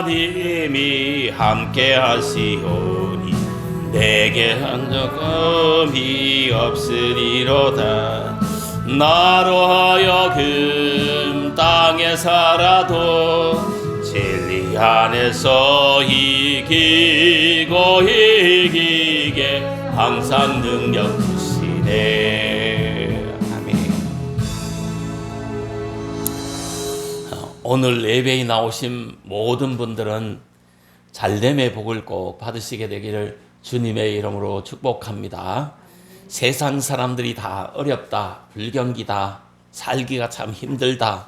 하나님이 함께 하시오니 내게 한적함이 없으리로다. 나로 하여금 땅에 살아도 진리 안에서 이기고 이기게 항상 능력 주시네. 아멘. 오늘 예배에 나오신 모든 분들은 잘됨의 복을 꼭 받으시게 되기를 주님의 이름으로 축복합니다. 세상 사람들이 다 어렵다, 불경기다, 살기가 참 힘들다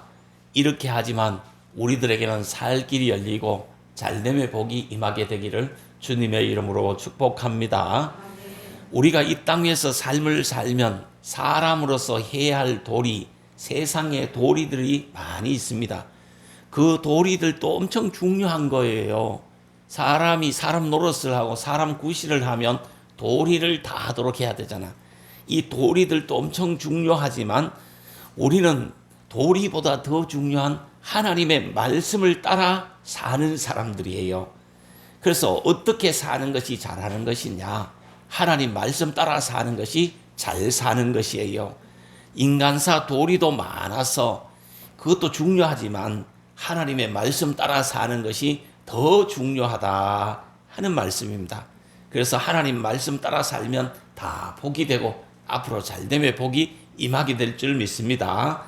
이렇게 하지만 우리들에게는 살 길이 열리고 잘됨의 복이 임하게 되기를 주님의 이름으로 축복합니다. 우리가 이 땅 위에서 삶을 살면 사람으로서 해야 할 도리, 세상에 도리들이 많이 있습니다. 그 도리들도 엄청 중요한 거예요. 사람이 사람 노릇을 하고 사람 구실을 하면 도리를 다 하도록 해야 되잖아. 이 도리들도 엄청 중요하지만 우리는 도리보다 더 중요한 하나님의 말씀을 따라 사는 사람들이에요. 그래서 어떻게 사는 것이 잘하는 것이냐? 하나님 말씀 따라 사는 것이 잘 사는 것이에요. 인간사 도리도 많아서 그것도 중요하지만 하나님의 말씀 따라 사는 것이 더 중요하다 하는 말씀입니다. 그래서 하나님 말씀 따라 살면 다 복이 되고 앞으로 잘됨의 복이 임하게 될 줄 믿습니다.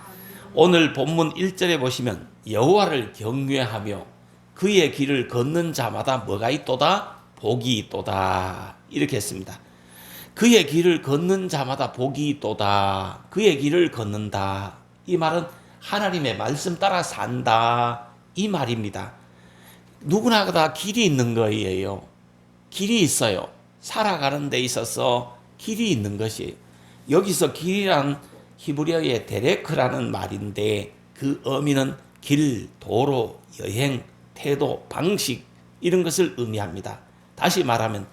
오늘 본문 1절에 보시면 여호와를 경외하며 그의 길을 걷는 자마다 뭐가 있도다? 복이 있도다. 이렇게 했습니다. 그의 길을 걷는 자마다 복이 있도다. 그의 길을 걷는다. 이 말은 하나님의 말씀 따라 산다. 이 말입니다. 누구나 다 길이 있는 거예요. 길이 있어요. 살아가는 데 있어서 길이 있는 것이에요. 여기서 길이란 히브리어의 데레크라는 말인데 그 의미는 길, 도로, 여행, 태도, 방식 이런 것을 의미합니다. 다시 말하면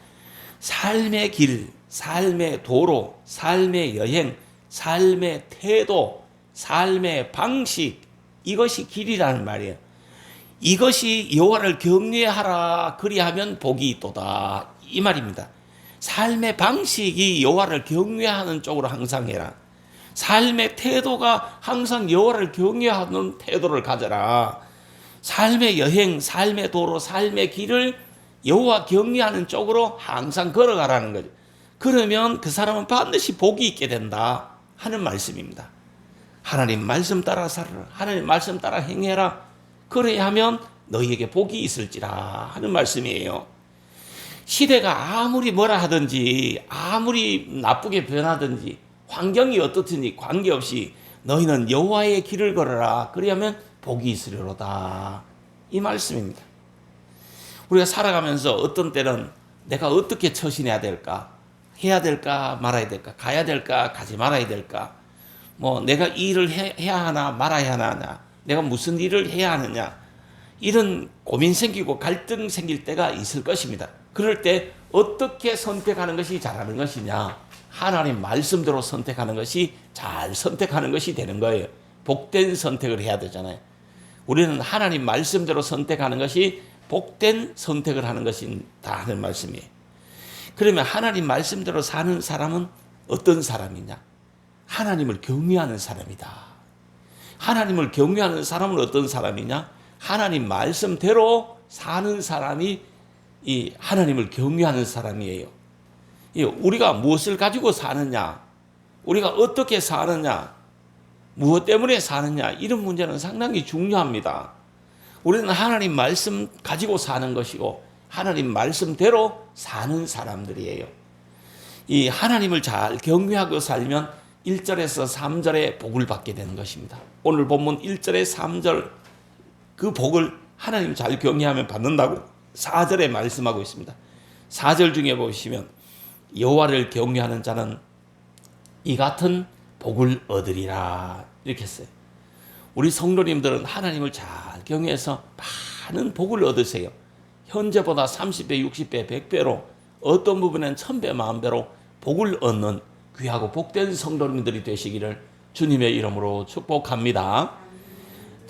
삶의 길, 삶의 도로, 삶의 여행, 삶의 태도, 삶의 방식 이것이 길이라는 말이에요. 이것이 여호와를 경외하라 그리하면 복이 있도다 이 말입니다. 삶의 방식이 여호와를 경외하는 쪽으로 항상 해라. 삶의 태도가 항상 여호와를 경외하는 태도를 가져라. 삶의 여행, 삶의 도로, 삶의 길을 여호와 경외하는 쪽으로 항상 걸어가라는 거죠. 그러면 그 사람은 반드시 복이 있게 된다 하는 말씀입니다. 하나님 말씀 따라 살아라. 하나님 말씀 따라 행해라. 그래야 하면 너희에게 복이 있을지라 하는 말씀이에요. 시대가 아무리 뭐라 하든지 아무리 나쁘게 변하든지 환경이 어떻든지 관계없이 너희는 여호와의 길을 걸어라. 그래야면 복이 있으리로다. 이 말씀입니다. 우리가 살아가면서 어떤 때는 내가 어떻게 처신해야 될까? 해야 될까? 말아야 될까? 가야 될까? 가지 말아야 될까? 내가 이 일을 해야 하나 말아야 하나? 내가 무슨 일을 해야 하느냐? 이런 고민 생기고 갈등 생길 때가 있을 것입니다. 그럴 때 어떻게 선택하는 것이 잘하는 것이냐? 하나님 말씀대로 선택하는 것이 잘 선택하는 것이 되는 거예요. 복된 선택을 해야 되잖아요. 우리는 하나님 말씀대로 선택하는 것이 복된 선택을 하는 것이다 하는 말씀이에요. 그러면 하나님 말씀대로 사는 사람은 어떤 사람이냐? 하나님을 경외하는 사람이다. 하나님을 경외하는 사람은 어떤 사람이냐? 하나님 말씀대로 사는 사람이 이 하나님을 경외하는 사람이에요. 우리가 무엇을 가지고 사느냐? 우리가 어떻게 사느냐? 무엇 때문에 사느냐? 이런 문제는 상당히 중요합니다. 우리는 하나님 말씀 가지고 사는 것이고 하나님 말씀대로 사는 사람들이에요. 이 하나님을 잘 경외하고 살면 1절에서 3절의 복을 받게 되는 것입니다. 오늘 본문 1절에 3절 그 복을 하나님 잘 경외하면 받는다고 4절에 말씀하고 있습니다. 4절 중에 보시면 여호와를 경외하는 자는 이 같은 복을 얻으리라 이렇게 했어요. 우리 성도님들은 하나님을 잘 경외해서 많은 복을 얻으세요. 현재보다 30배, 60배, 100배로 어떤 부분엔 1000배, 10,000배로 복을 얻는 귀하고 복된 성도님들이 되시기를 주님의 이름으로 축복합니다.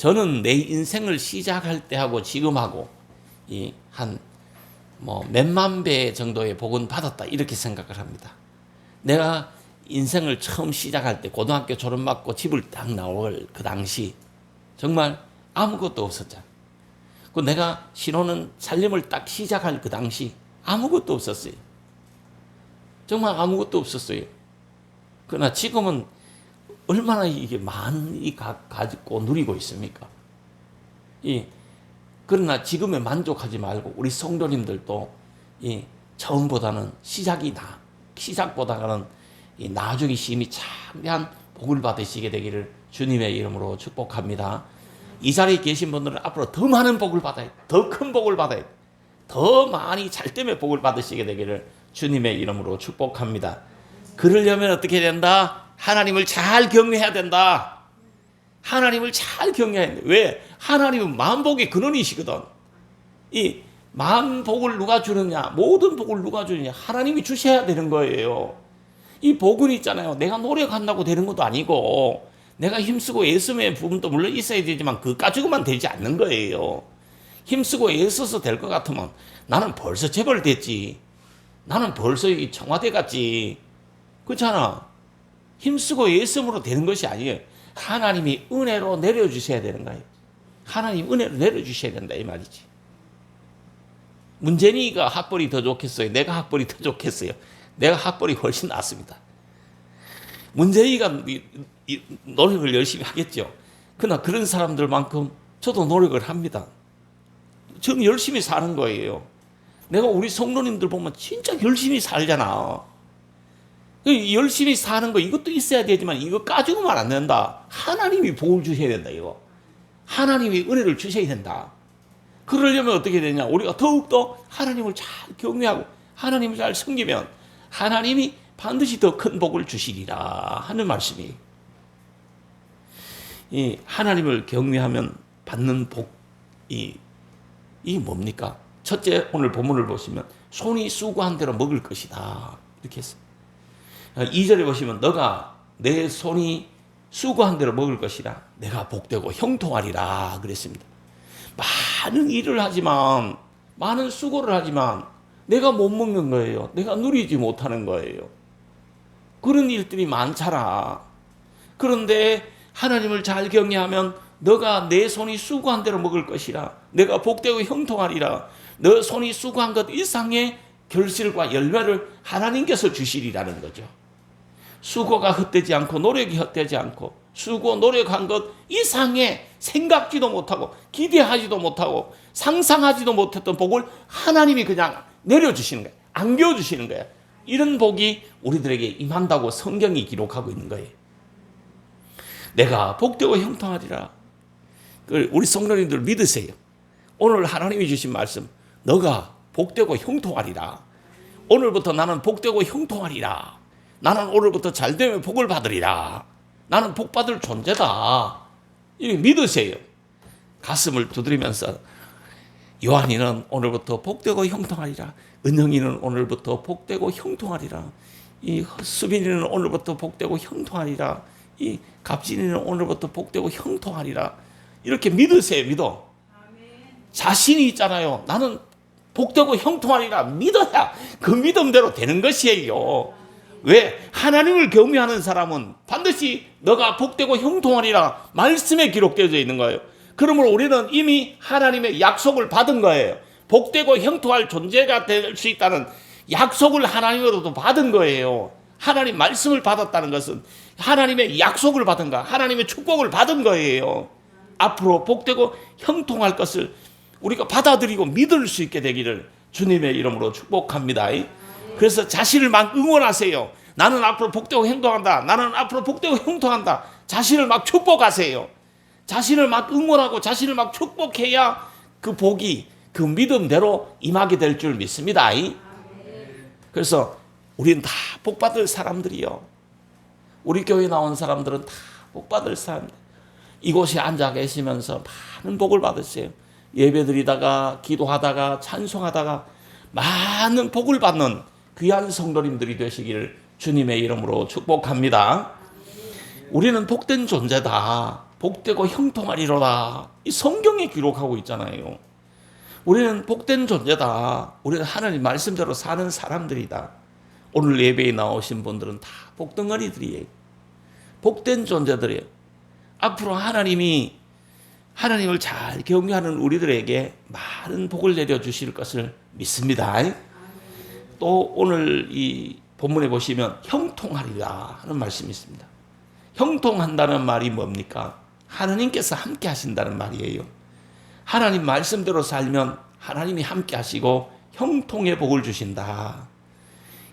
저는 내 인생을 시작할 때하고 지금하고 한 몇만 배 정도의 복은 받았다 이렇게 생각을 합니다. 내가 인생을 처음 시작할 때 고등학교 졸업받고 집을 딱 나올 그 당시 정말 아무것도 없었잖아. 그 내가 신혼은 살림을 딱 시작할 그 당시 아무것도 없었어요. 정말 아무것도 없었어요. 그러나 지금은 얼마나 이게 많이 가지고 누리고 있습니까? 그러나 지금에 만족하지 말고 우리 성도님들도 처음보다는 시작보다는 나중에 심히 참여한 복을 받으시게 되기를 주님의 이름으로 축복합니다. 이 자리에 계신 분들은 앞으로 더 많은 복을 받아야 돼. 더 큰 복을 받아야 돼. 더 많이 잘됨의 복을 받으시게 되기를 주님의 이름으로 축복합니다. 그러려면 어떻게 된다? 하나님을 잘 경외해야 된다. 하나님을 잘 경외해야 돼. 왜? 하나님은 만복의 근원이시거든. 이 만복을 누가 주느냐? 모든 복을 누가 주느냐? 하나님이 주셔야 되는 거예요. 이 복은 있잖아요. 내가 노력한다고 되는 것도 아니고 내가 힘쓰고 애쓰면 부분도 물론 있어야 되지만 그거 가지고만 되지 않는 거예요. 힘쓰고 애써서 될 것 같으면 나는 벌써 재벌 됐지. 나는 벌써 청와대 갔지. 그렇잖아. 힘쓰고 애씀으로 되는 것이 아니에요. 하나님이 은혜로 내려주셔야 되는 거예요. 하나님 은혜로 내려주셔야 된다 이 말이지. 문재인이가 학벌이 더 좋겠어요? 내가 학벌이 더 좋겠어요? 내가 학벌이 훨씬 낫습니다. 문재인이가 노력을 열심히 하겠죠. 그러나 그런 사람들만큼 저도 노력을 합니다. 저는 열심히 사는 거예요. 내가 우리 성도님들 보면 진짜 열심히 살잖아. 열심히 사는 거 이것도 있어야 되지만 이거 가지고만 안 된다. 하나님이 복을 주셔야 된다 이거. 하나님이 은혜를 주셔야 된다. 그러려면 어떻게 되냐? 우리가 더욱더 하나님을 잘 경외하고 하나님을 잘 섬기면 하나님이 반드시 더 큰 복을 주시리라 하는 말씀이. 이 하나님을 경외하면 받는 복이 뭡니까? 첫째, 오늘 본문을 보시면 손이 수고한 대로 먹을 것이다 이렇게 했어요. 2절에 보시면 너가 내 손이 수고한 대로 먹을 것이라 내가 복되고 형통하리라 그랬습니다. 많은 일을 하지만 많은 수고를 하지만 내가 못 먹는 거예요. 내가 누리지 못하는 거예요. 그런 일들이 많잖아. 그런데 하나님을 잘 경외하면 너가 내 손이 수고한 대로 먹을 것이라 내가 복되고 형통하리라. 너 손이 수고한 것 이상의 결실과 열매를 하나님께서 주시리라는 거죠. 수고가 헛되지 않고 노력이 헛되지 않고 수고 노력한 것 이상의 생각지도 못하고 기대하지도 못하고 상상하지도 못했던 복을 하나님이 그냥 내려주시는 거예요. 안겨주시는 거예요. 이런 복이 우리들에게 임한다고 성경이 기록하고 있는 거예요. 내가 복되고 형통하리라. 우리 성도님들 믿으세요. 오늘 하나님이 주신 말씀 너가 복되고 형통하리라. 오늘부터 나는 복되고 형통하리라. 나는 오늘부터 잘되면 복을 받으리라. 나는 복받을 존재다. 이렇게 믿으세요. 가슴을 두드리면서 요한이는 오늘부터 복되고 형통하리라. 은영이는 오늘부터 복되고 형통하리라. 이 수빈이는 오늘부터 복되고 형통하리라. 이 갑진이는 오늘부터 복되고 형통하리라. 이렇게 믿으세요. 믿어. 자신이 있잖아요. 나는 복되고 형통하리라. 믿어야 그 믿음대로 되는 것이에요. 왜? 하나님을 경외하는 사람은 반드시 너가 복되고 형통하리라 말씀에 기록되어져 있는 거예요. 그러므로 우리는 이미 하나님의 약속을 받은 거예요. 복되고 형통할 존재가 될 수 있다는 약속을 하나님으로부터 받은 거예요. 하나님 말씀을 받았다는 것은 하나님의 약속을 받은 거, 하나님의 축복을 받은 거예요. 앞으로 복되고 형통할 것을 우리가 받아들이고 믿을 수 있게 되기를 주님의 이름으로 축복합니다. 그래서 자신을 막 응원하세요. 나는 앞으로 복되고 형통한다. 나는 앞으로 복되고 형통한다. 자신을 막 축복하세요. 자신을 막 응원하고 자신을 막 축복해야 그 복이 그 믿음대로 임하게 될 줄 믿습니다. 그래서 우리는 다 복받을 사람들이요. 우리 교회 나온 사람들은 다 복받을 사람들. 이곳에 앉아 계시면서 많은 복을 받으세요. 예배드리다가 기도하다가 찬송하다가 많은 복을 받는 귀한 성도님들이 되시기를 주님의 이름으로 축복합니다. 우리는 복된 존재다. 복되고 형통하리로다. 이 성경에 기록하고 있잖아요. 우리는 복된 존재다. 우리는 하나님 말씀대로 사는 사람들이다. 오늘 예배에 나오신 분들은 다 복덩어리들이에요. 복된 존재들이에요. 앞으로 하나님을 잘 경외하는 우리들에게 많은 복을 내려주실 것을 믿습니다. 또 오늘 이 본문에 보시면 형통하리라 하는 말씀이 있습니다. 형통한다는 말이 뭡니까? 하나님께서 함께 하신다는 말이에요. 하나님 말씀대로 살면 하나님이 함께 하시고 형통의 복을 주신다.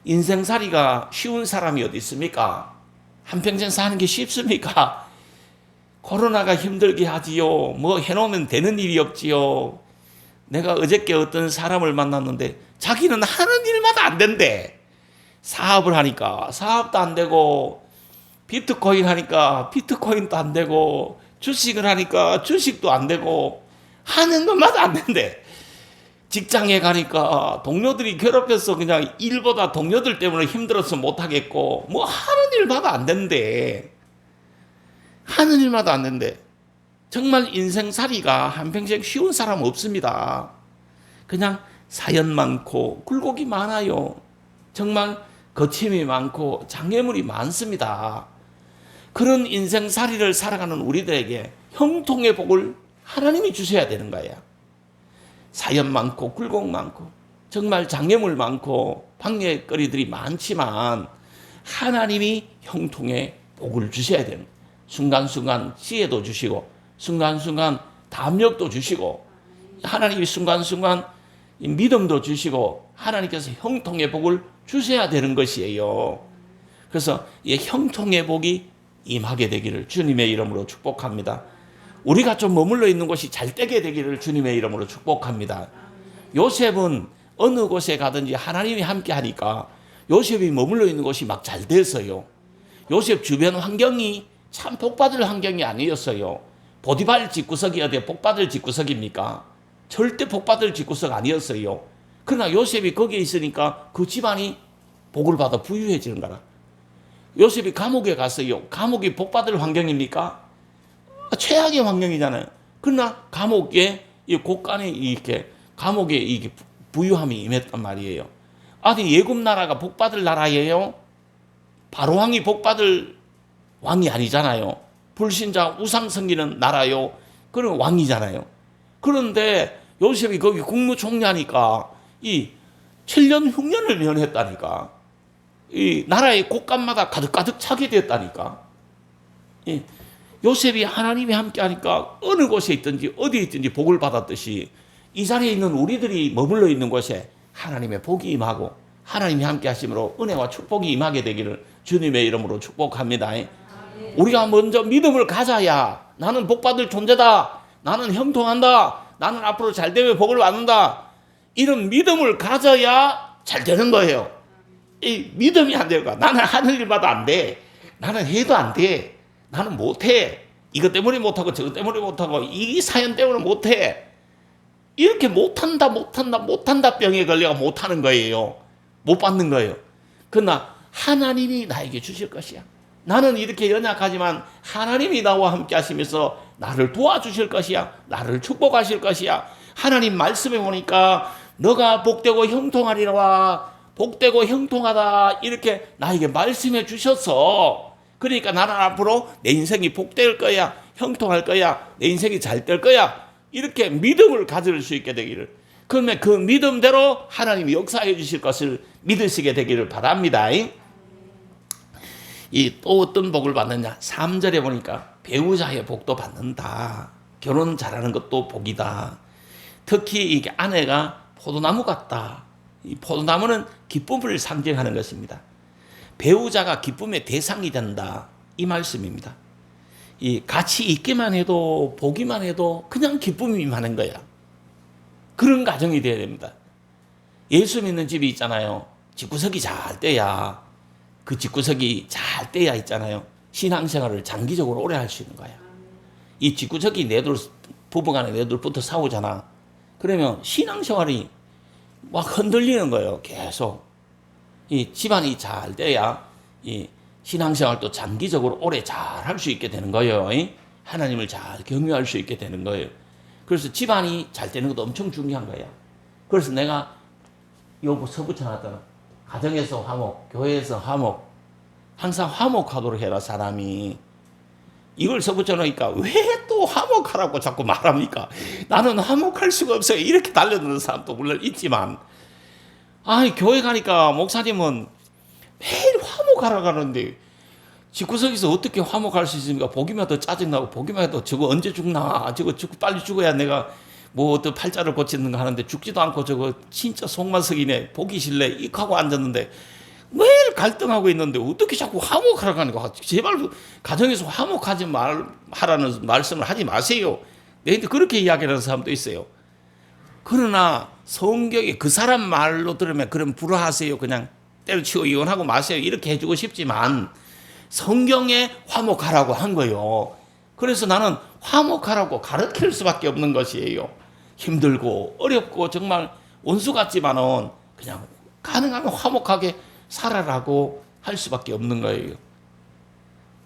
인생살이가 쉬운 사람이 어디 있습니까? 한평생 사는 게 쉽습니까? 코로나가 힘들게 하지요. 뭐 해놓으면 되는 일이 없지요. 내가 어저께 어떤 사람을 만났는데 자기는 하는 일마다 안 된대. 사업을 하니까 사업도 안 되고, 비트코인 하니까 비트코인도 안 되고, 주식을 하니까 주식도 안 되고, 하는 것마다 안 된대. 직장에 가니까 동료들이 괴롭혀서 그냥 일보다 동료들 때문에 힘들어서 못하겠고, 뭐 하는 일마다 안 된대. 하는 일마다 안 된대. 정말 인생살이가 한평생 쉬운 사람 없습니다. 그냥 사연 많고 굴곡이 많아요. 정말 거침이 많고 장애물이 많습니다. 그런 인생살이를 살아가는 우리들에게 형통의 복을 하나님이 주셔야 되는 거야. 사연 많고 굴곡 많고 정말 장애물 많고 방해거리들이 많지만 하나님이 형통의 복을 주셔야 되는 거야. 순간순간 지혜도 주시고 순간순간 담력도 주시고 하나님이 순간순간 믿음도 주시고 하나님께서 형통의 복을 주셔야 되는 것이에요. 그래서 이 형통의 복이 임하게 되기를 주님의 이름으로 축복합니다. 우리가 좀 머물러 있는 곳이 잘 되게 되기를 주님의 이름으로 축복합니다. 요셉은 어느 곳에 가든지 하나님이 함께 하니까 요셉이 머물러 있는 곳이 막 잘 됐어요. 요셉 주변 환경이 참 복받을 환경이 아니었어요. 보디발 집구석이 어디 복받을 집구석입니까? 절대 복받을 집구석 아니었어요. 그러나 요셉이 거기에 있으니까 그 집안이 복을 받아 부유해지는 거라. 요셉이 감옥에 갔어요. 감옥이 복받을 환경입니까? 최악의 환경이잖아요. 그러나 감옥에 이 곳간에 이렇게 감옥에 이게 부유함이 임했단 말이에요. 아니 예굽 나라가 복받을 나라예요? 바로왕이 복받을 왕이 아니잖아요. 불신자 우상 섬기는 나라요. 그런 왕이잖아요. 그런데 요셉이 거기 국무총리하니까 이 7년 흉년을 면했다니까. 이 나라의 곳간마다 가득가득 차게 됐다니까. 이 요셉이 하나님이 함께 하니까 어느 곳에 있든지 어디에 있든지 복을 받았듯이 이 자리에 있는 우리들이 머물러 있는 곳에 하나님의 복이 임하고 하나님이 함께 하심으로 은혜와 축복이 임하게 되기를 주님의 이름으로 축복합니다. 우리가 먼저 믿음을 가져야 나는 복받을 존재다. 나는 형통한다. 나는 앞으로 잘되면 복을 받는다. 이런 믿음을 가져야 잘 되는 거예요. 이 믿음이 안 되니까 나는 하는 일마다 안 돼. 나는 해도 안 돼. 나는 못해. 이것 때문에 못하고 저것 때문에 못하고 이 사연 때문에 못해. 이렇게 못한다 병에 걸려 못하는 거예요. 못 받는 거예요. 그러나 하나님이 나에게 주실 것이야. 나는 이렇게 연약하지만 하나님이 나와 함께 하시면서 나를 도와주실 것이야. 나를 축복하실 것이야. 하나님 말씀에 보니까 너가 복되고 형통하리라. 복되고 형통하다. 이렇게 나에게 말씀해 주셔서 그러니까 나는 앞으로 내 인생이 복될 거야. 형통할 거야. 내 인생이 잘 될 거야. 이렇게 믿음을 가질 수 있게 되기를. 그러면 그 믿음대로 하나님이 역사해 주실 것을 믿으시게 되기를 바랍니다. 이 또 어떤 복을 받느냐? 3절에 보니까 배우자의 복도 받는다. 결혼 잘하는 것도 복이다. 특히 이게 아내가 포도나무 같다. 이 포도나무는 기쁨을 상징하는 것입니다. 배우자가 기쁨의 대상이 된다. 이 말씀입니다. 이 같이 있기만 해도 보기만 해도 그냥 기쁨이 임하는 거야. 그런 가정이 되어야 됩니다. 예수 믿는 집이 있잖아요. 집구석이 잘 돼야 그 집구석이 잘 돼야 있잖아요. 신앙생활을 장기적으로 오래 할 수 있는 거야. 이 집구석이 부부간에 내둘부터 싸우잖아. 그러면 신앙생활이 막 흔들리는 거예요. 계속. 이 집안이 잘 돼야 이 신앙생활도 장기적으로 오래 잘 할 수 있게 되는 거예요. 하나님을 잘 경유할 수 있게 되는 거예요. 그래서 집안이 잘 되는 것도 엄청 중요한 거야. 그래서 내가 요 서붙여놨잖아. 가정에서 화목, 교회에서 화목. 항상 화목하도록 해라, 사람이. 이걸 서붙여놓으니까 왜 또 화목하라고 자꾸 말합니까? 나는 화목할 수가 없어요. 이렇게 달려드는 사람도 물론 있지만, 교회 가니까 목사님은 매일 화목하라 가는데, 집구석에서 어떻게 화목할 수 있습니까? 보기만 해도 짜증나고, 보기만 해도 저거 언제 죽나? 저거 빨리 죽어야 내가 뭐 어떤 팔자를 고치는가 하는데 죽지도 않고 저거 진짜 속만 썩이네. 보기 싫네. 익하고 앉았는데 매일 갈등하고 있는데 어떻게 자꾸 화목하라고 하니까 제발 가정에서 화목하지 하라는 말씀을 하지 마세요. 네, 그렇게 이야기하는 사람도 있어요. 그러나 성경에 그 사람 말로 들으면 그럼 불화하세요. 그냥 때려치고 이혼하고 마세요. 이렇게 해주고 싶지만 성경에 화목하라고 한 거예요. 그래서 나는 화목하라고 가르칠 수밖에 없는 것이에요. 힘들고 어렵고 정말 원수 같지만은 그냥 가능하면 화목하게 살아라고 할 수밖에 없는 거예요.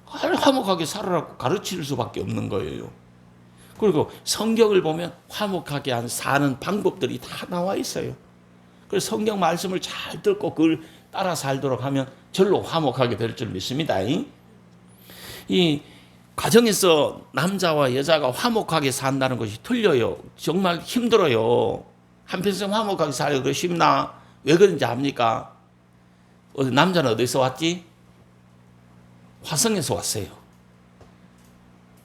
화목하게 살아라고 가르칠 수밖에 없는 거예요. 그리고 성경을 보면 화목하게 사는 방법들이 다 나와 있어요. 그래서 성경 말씀을 잘 듣고 그걸 따라 살도록 하면 절로 화목하게 될 줄 믿습니다. 이 가정에서 남자와 여자가 화목하게 산다는 것이 틀려요. 정말 힘들어요. 한평생 화목하게 살기 쉽나? 왜 그런지 압니까? 남자는 어디서 왔지? 화성에서 왔어요.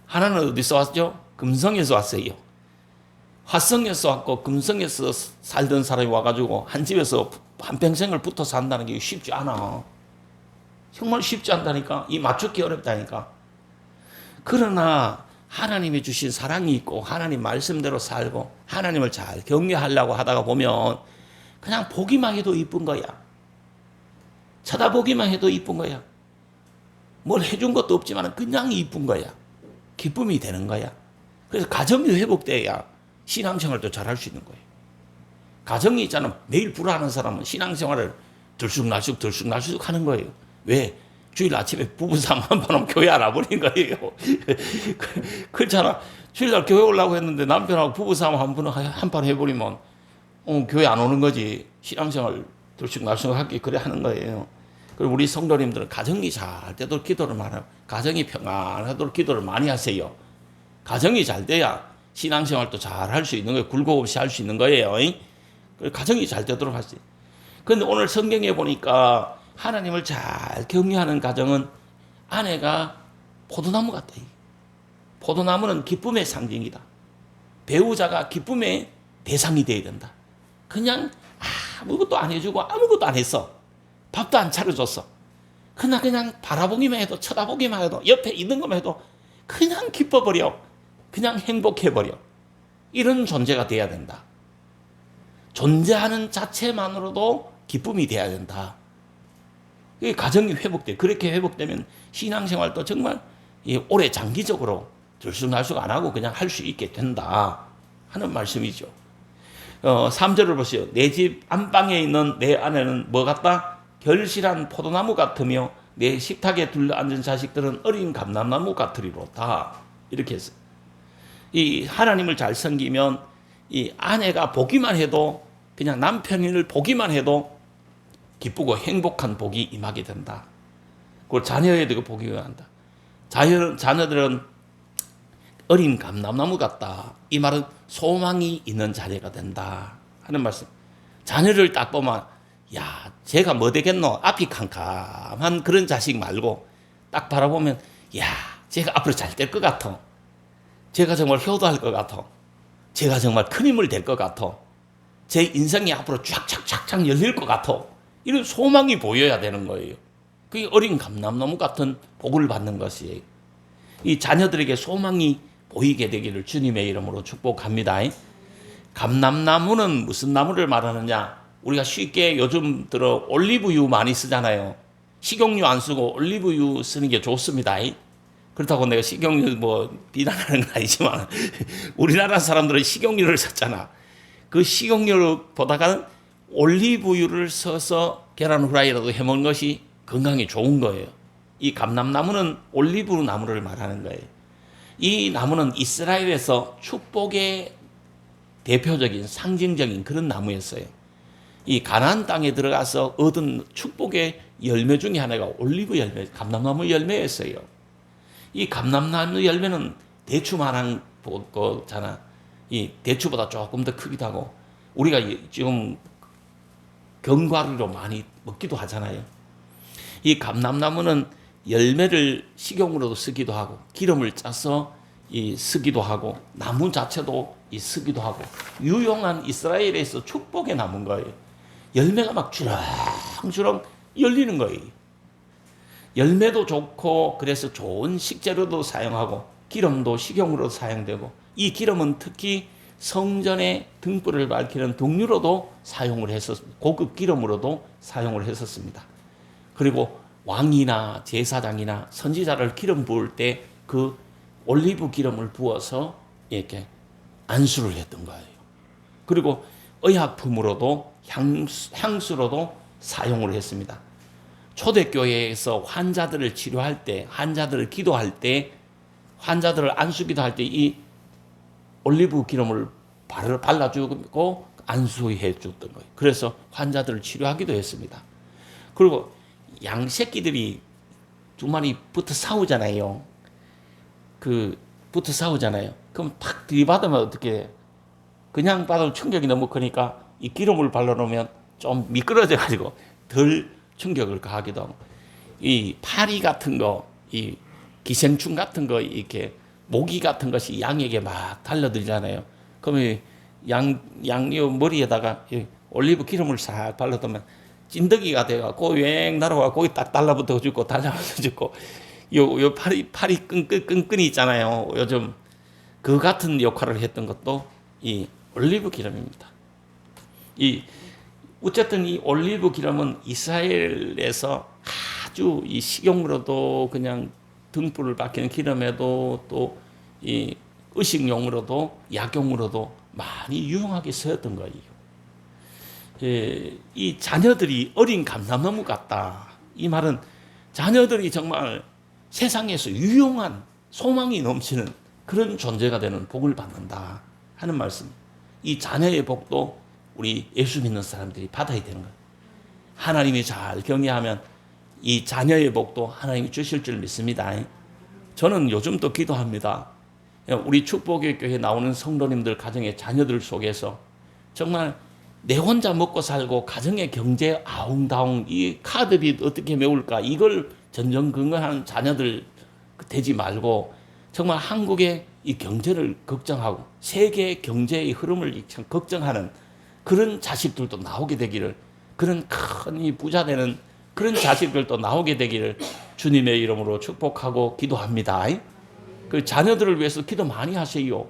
하나는 어디서 왔죠? 금성에서 왔어요. 화성에서 왔고 금성에서 살던 사람이 와가지고 한 집에서 한평생을 붙어 산다는 게 쉽지 않아. 정말 쉽지 않다니까. 이 맞추기 어렵다니까. 그러나 하나님이 주신 사랑이 있고 하나님 말씀대로 살고 하나님을 잘 경외하려고 하다가 보면 그냥 보기만 해도 이쁜 거야. 쳐다보기만 해도 이쁜 거야. 뭘 해준 것도 없지만 그냥 이쁜 거야. 기쁨이 되는 거야. 그래서 가정이 회복돼야 신앙생활도 잘할 수 있는 거예요. 가정이 있잖아. 매일 불화하는 사람은 신앙생활을 들쑥날쑥 하는 거예요. 왜? 주일 아침에 부부싸움 한 번 하면 교회 안 와버린 거예요. 그렇잖아. 주일날 교회 오려고 했는데 남편하고 부부싸움 한 번 해버리면 교회 안 오는 거지. 신앙생활 들쑥날쑥하게 그래 하는 거예요. 그리고 우리 성도님들은 가정이 잘 되도록 기도를 많이 하고 가정이 평안하도록 기도를 많이 하세요. 가정이 잘 돼야 신앙생활도 잘 할 수 있는 거예요. 굴곡 없이 할 수 있는 거예요. 가정이 잘 되도록 하지. 그런데 오늘 성경에 보니까 하나님을 잘 경외하는 가정은 아내가 포도나무 같다. 포도나무는 기쁨의 상징이다. 배우자가 기쁨의 대상이 되어야 된다. 그냥 아무것도 안 해주고 아무것도 안 했어. 밥도 안 차려줬어. 그냥 바라보기만 해도 쳐다보기만 해도 옆에 있는 것만 해도 그냥 기뻐버려. 그냥 행복해버려. 이런 존재가 돼야 된다. 존재하는 자체만으로도 기쁨이 돼야 된다. 가정이 회복돼. 그렇게 회복되면 신앙생활도 정말 오래 장기적으로 들쑥날쑥 안 하고 그냥 할 수 있게 된다 하는 말씀이죠. 3절을 보세요. 내 집 안방에 있는 내 아내는 뭐 같다? 결실한 포도나무 같으며 내 식탁에 둘러앉은 자식들은 어린 감람나무 같으리로다. 이렇게 했어요. 이 하나님을 잘 섬기면 이 아내가 보기만 해도 그냥 남편을 보기만 해도 기쁘고 행복한 복이 임하게 된다. 그걸 자녀에도 보기가 한다. 자녀들은 어린 감람나무 같다. 이 말은 소망이 있는 자녀가 된다 하는 말씀. 자녀를 딱 보면 야, 쟤가 뭐 되겠노? 앞이 캄캄한 그런 자식 말고 딱 바라보면 야, 쟤가 앞으로 잘 될 것 같아. 쟤가 정말 효도할 것 같아. 쟤가 정말 큰 인물 될 것 같아. 제 인생이 앞으로 쫙쫙쫙쫙 열릴 것 같아. 이런 소망이 보여야 되는 거예요. 그게 어린 감람나무 같은 복을 받는 것이에요. 이 자녀들에게 소망이 보이게 되기를 주님의 이름으로 축복합니다. 감람나무는 무슨 나무를 말하느냐? 우리가 쉽게 요즘 들어 올리브유 많이 쓰잖아요. 식용유 안 쓰고 올리브유 쓰는 게 좋습니다. 그렇다고 내가 식용유 비난하는 건 아니지만 우리나라 사람들은 식용유를 썼잖아. 그 식용유보다는 올리브유를 써서 계란 후라이라도 해먹는 것이 건강에 좋은 거예요. 이 감람나무는 올리브 나무를 말하는 거예요. 이 나무는 이스라엘에서 축복의 대표적인 상징적인 그런 나무였어요. 이 가나안 땅에 들어가서 얻은 축복의 열매 중에 하나가 올리브 열매, 감람나무 열매였어요. 이 감람나무 열매는 대추만한 거잖아. 이 대추보다 조금 더 크기도 하고 우리가 지금 견과류로 많이 먹기도 하잖아요. 이 감람나무는 열매를 식용으로도 쓰기도 하고 기름을 짜서 쓰기도 하고 나무 자체도 쓰기도 하고 유용한 이스라엘에서 축복의 나무인 거예요. 열매가 막 주렁주렁 열리는 거예요. 열매도 좋고 그래서 좋은 식재료도 사용하고 기름도 식용으로 사용되고 이 기름은 특히 성전의 등불을 밝히는 등유로도 사용을 했었습니다. 고급 기름으로도 사용을 했었습니다. 그리고 왕이나 제사장이나 선지자를 기름 부을 때 그 올리브 기름을 부어서 이렇게 안수를 했던 거예요. 그리고 의약품으로도 향수로도 사용을 했습니다. 초대교회에서 환자들을 치료할 때, 환자들을 기도할 때, 환자들을 안수기도 할 때 이 올리브 기름을 발라주고 안수해 줬던 거예요. 그래서 환자들을 치료하기도 했습니다. 그리고 양 새끼들이 두 마리 붙어 싸우잖아요. 붙어 싸우잖아요. 그럼 탁 들이받으면 어떻게 그냥 받으면 충격이 너무 크니까 이 기름을 발라놓으면 좀 미끄러져가지고 덜 충격을 가하기도 하고 이 파리 같은 거, 이 기생충 같은 거 이렇게 모기 같은 것이 양에게 막 달려들잖아요. 그러면 양요 머리에다가 올리브 기름을 싹 발라두면 찐득이가 돼갖고 왱 날아가 거기 딱 달라붙어 죽고 달라붙어 죽고 요 파리 끈끈이 있잖아요. 요즘 그 같은 역할을 했던 것도 이 올리브 기름입니다. 어쨌든 이 올리브 기름은 이스라엘에서 아주 이 식용으로도 그냥 등불을 밝히는 기름에도 또 이 의식용으로도 약용으로도 많이 유용하게 쓰였던 거예요. 이 자녀들이 어린 감람나무 같다. 이 말은 자녀들이 정말 세상에서 유용한 소망이 넘치는 그런 존재가 되는 복을 받는다 하는 말씀. 이 자녀의 복도 우리 예수 믿는 사람들이 받아야 되는 거예요. 하나님이 잘 경외하면 이 자녀의 복도 하나님이 주실 줄 믿습니다. 저는 요즘 또 기도합니다. 우리 축복의 교회에 나오는 성도님들 가정의 자녀들 속에서 정말 내 혼자 먹고 살고 가정의 경제 아웅다웅 이 카드빚 어떻게 메울까 이걸 전전긍긍하는 자녀들 되지 말고 정말 한국의 이 경제를 걱정하고 세계 경제의 흐름을 걱정하는 그런 자식들도 나오게 되기를 그런 큰 이 부자 되는 그런 자식들도 나오게 되기를 주님의 이름으로 축복하고 기도합니다. 그 자녀들을 위해서 기도 많이 하세요.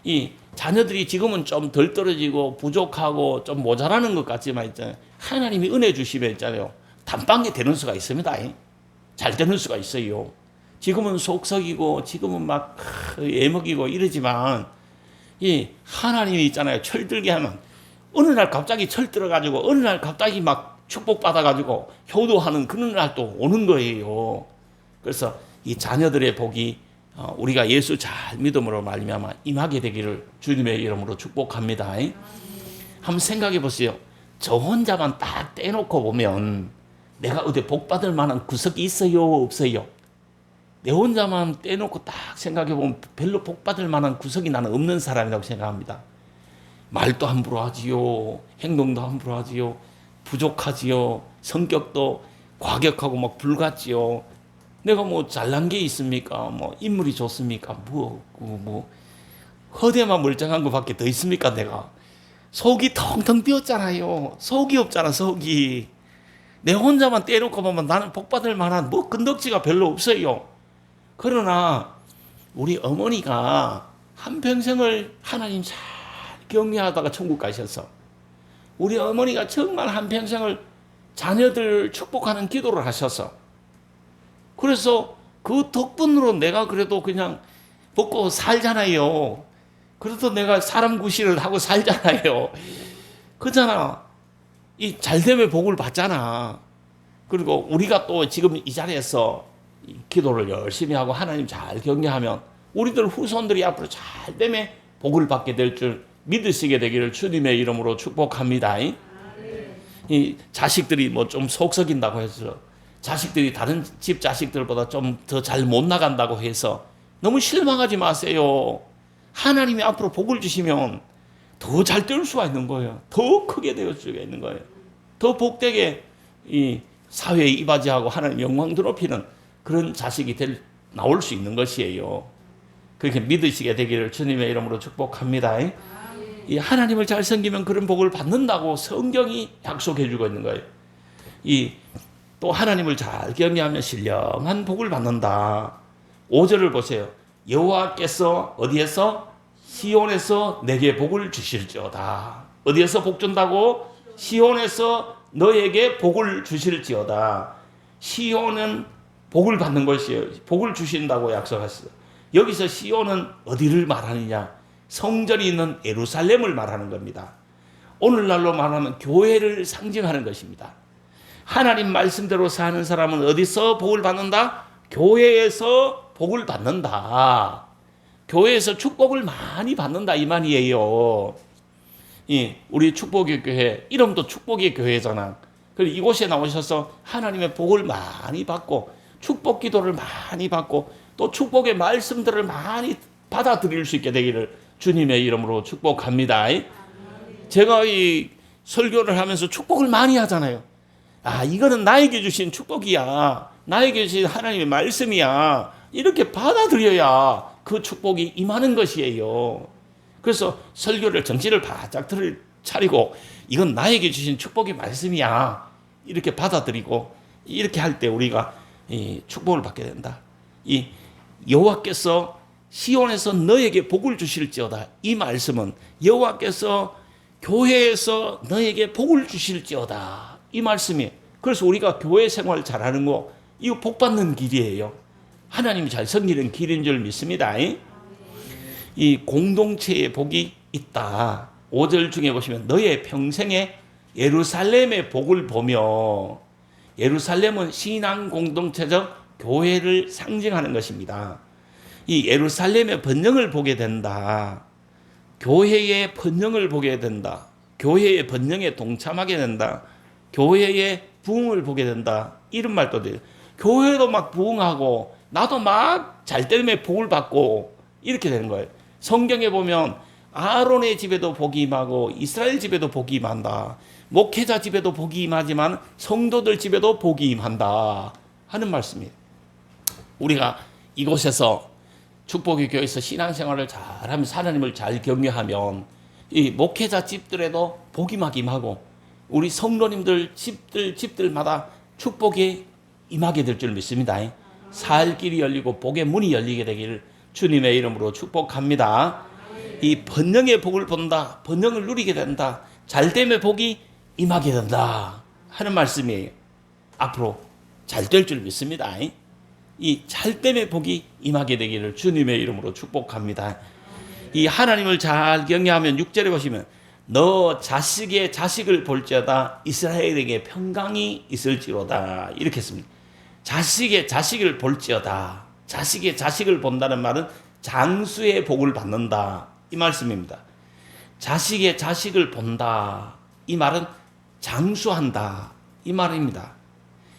이 자녀들이 지금은 좀 덜 떨어지고 부족하고 좀 모자라는 것 같지만 있잖아요. 하나님이 은혜 주시면 있잖아요. 단방에 되는 수가 있습니다. 잘 되는 수가 있어요. 지금은 속썩이고 지금은 막 애먹이고 이러지만 이 하나님이 있잖아요. 철들게 하면 어느 날 갑자기 철 들어가지고 어느 날 갑자기 막 축복받아가지고 효도하는 그런 날도 오는 거예요. 그래서 이 자녀들의 복이 우리가 예수 잘 믿음으로 말미암아 임하게 되기를 주님의 이름으로 축복합니다. 한번 생각해 보세요. 저 혼자만 딱 떼놓고 보면 내가 어디 복받을 만한 구석이 있어요? 없어요? 내 혼자만 떼놓고 딱 생각해 보면 별로 복받을 만한 구석이 나는 없는 사람이라고 생각합니다. 말도 함부로 하지요. 행동도 함부로 하지요. 부족하지요. 성격도 과격하고 막 불같지요. 내가 뭐 잘난 게 있습니까? 뭐 인물이 좋습니까? 뭐 허대만 멀쩡한 것밖에 더 있습니까? 내가 속이 텅텅 비었잖아요. 속이 없잖아. 속이 내 혼자만 떼놓고 보면 나는 복받을 만한 뭐 건덕지가 별로 없어요. 그러나 우리 어머니가 한평생을 하나님 잘 경외하다가 천국 가셨어. 우리 어머니가 정말 한평생을 자녀들 축복하는 기도를 하셨어. 그래서 그 덕분으로 내가 그래도 그냥 먹고 살잖아요. 그래도 내가 사람 구실을 하고 살잖아요. 그잖아. 이 잘됨의 복을 받잖아. 그리고 우리가 또 지금 이 자리에서 기도를 열심히 하고 하나님 잘 경외하면 우리들 후손들이 앞으로 잘 되면 복을 받게 될 줄 믿으시게 되기를 주님의 이름으로 축복합니다. 이 자식들이 뭐 좀 속썩인다고 해서, 자식들이 다른 집 자식들보다 좀 더 잘 못 나간다고 해서 너무 실망하지 마세요. 하나님이 앞으로 복을 주시면 더 잘 될 수가 있는 거예요. 더 크게 될 수가 있는 거예요. 더 복되게 이 사회에 이바지하고 하나님 영광 드높이는 그런 자식이 나올 수 있는 것이에요. 그렇게 믿으시게 되기를 주님의 이름으로 축복합니다. 이 하나님을 잘 섬기면 그런 복을 받는다고 성경이 약속해 주고 있는 거예요. 또 하나님을 잘 경외하면 신령한 복을 받는다. 5절을 보세요. 여호와께서 어디에서? 시온에서 내게 복을 주실지어다. 어디에서 복 준다고? 시온에서 너에게 복을 주실지어다. 시온은 복을 받는 것이에요. 복을 주신다고 약속했어요. 여기서 시온은 어디를 말하느냐? 성전이 있는 예루살렘을 말하는 겁니다. 오늘날로 말하면 교회를 상징하는 것입니다. 하나님 말씀대로 사는 사람은 어디서 복을 받는다? 교회에서 복을 받는다. 교회에서 축복을 많이 받는다 이 말이에요. 우리 축복의 교회, 이름도 축복의 교회잖아. 그래서 이곳에 나오셔서 하나님의 복을 많이 받고 축복 기도를 많이 받고 또 축복의 말씀들을 많이 받아들일 수 있게 되기를 주님의 이름으로 축복합니다. 제가 이 설교를 하면서 축복을 많이 하잖아요. 이거는 나에게 주신 축복이야. 나에게 주신 하나님의 말씀이야. 이렇게 받아들여야 그 축복이 임하는 것이에요. 그래서 설교를 정신을 바짝 차리고 이건 나에게 주신 축복의 말씀이야. 이렇게 받아들이고 이렇게 할 때 우리가 이 축복을 받게 된다. 이 여호와께서 시온에서 너에게 복을 주실지어다. 이 말씀은 여호와께서 교회에서 너에게 복을 주실지어다. 이 말씀이. 그래서 우리가 교회 생활 잘하는 거 이거 복 받는 길이에요. 하나님이 잘 섬기는 길인 줄 믿습니다. 이 공동체의 복이 있다. 5절 중에 보시면 너의 평생에 예루살렘의 복을 보며, 예루살렘은 신앙 공동체적 교회를 상징하는 것입니다. 이 예루살렘의 번영을 보게 된다. 교회의 번영을 보게 된다. 교회의 번영에 동참하게 된다. 교회의 부흥을 보게 된다. 이런 말도 돼요. 교회도 막 부흥하고 나도 막 잘되면 복을 받고 이렇게 되는 거예요. 성경에 보면 아론의 집에도 복이 임하고 이스라엘 집에도 복이 임한다. 목회자 집에도 복이 임하지만 성도들 집에도 복이 임한다 하는 말씀이에요. 우리가 이곳에서 축복의 교회에서 신앙생활을 잘하면, 하나님을 잘 경외하면 이 목회자 집들에도 복이 막 임하고 우리 성도님들 집들마다 축복이 임하게 될 줄 믿습니다. 살 길이 열리고 복의 문이 열리게 되기를 주님의 이름으로 축복합니다. 이 번영의 복을 본다. 번영을 누리게 된다. 잘됨의 복이 임하게 된다 하는 말씀이에요. 앞으로 잘 될 줄 믿습니다. 이 잘됨의 복이 임하게 되기를 주님의 이름으로 축복합니다. 이 하나님을 잘 경외하면 6절에 보시면 너 자식의 자식을 볼지어다 이스라엘에게 평강이 있을지로다 이렇게 했습니다. 자식의 자식을 볼지어다. 자식의 자식을 본다는 말은 장수의 복을 받는다 이 말씀입니다. 자식의 자식을 본다 이 말은 장수한다 이 말입니다.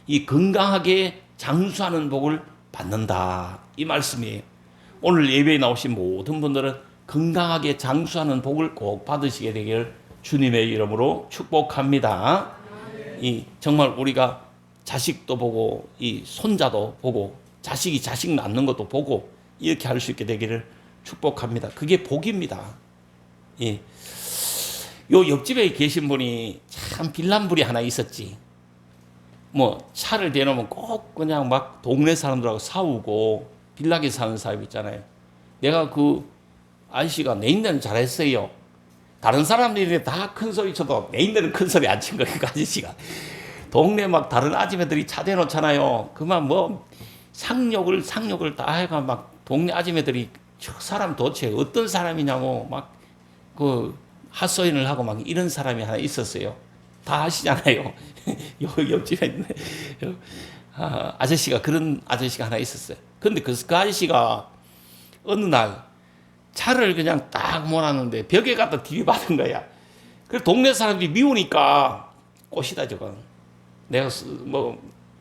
이 건강하게 장수하는 복을 받는다 이 말씀이에요. 오늘 예배에 나오신 모든 분들은 건강하게 장수하는 복을 꼭 받으시게 되기를 주님의 이름으로 축복합니다. 이 정말 우리가 자식도 보고 이 손자도 보고 자식이 자식 낳는 것도 보고 이렇게 할 수 있게 되기를 축복합니다. 그게 복입니다. 예. 요 옆집에 계신 분이 참 빌란불이 하나 있었지. 뭐 차를 대놓으면 꼭 그냥 막 동네 사람들하고 싸우고 빌라게 사는 사람 있잖아요. 내가 그 아저씨가 내 인내는 잘했어요. 다른 사람들이 다 큰 소리 쳐도 내 인내는 큰 소리 안 친 거예요. 그 아저씨가. 동네 막 다른 아줌매들이 차 대놓잖아요. 그만 뭐 상욕을 다 해가 막 동네 아줌매들이 저 사람 도대체 어떤 사람이냐고 막 그 핫소인을 하고 막 이런 사람이 하나 있었어요. 다 아시잖아요. 옆집에 있네. 아저씨가 그런 아저씨가 하나 있었어요. 근데 그 아저씨가 어느 날 차를 그냥 딱 몰았는데 벽에 갖다 들이받은 거야. 그래서 동네 사람들이 미우니까 꽃이다 저건. 내가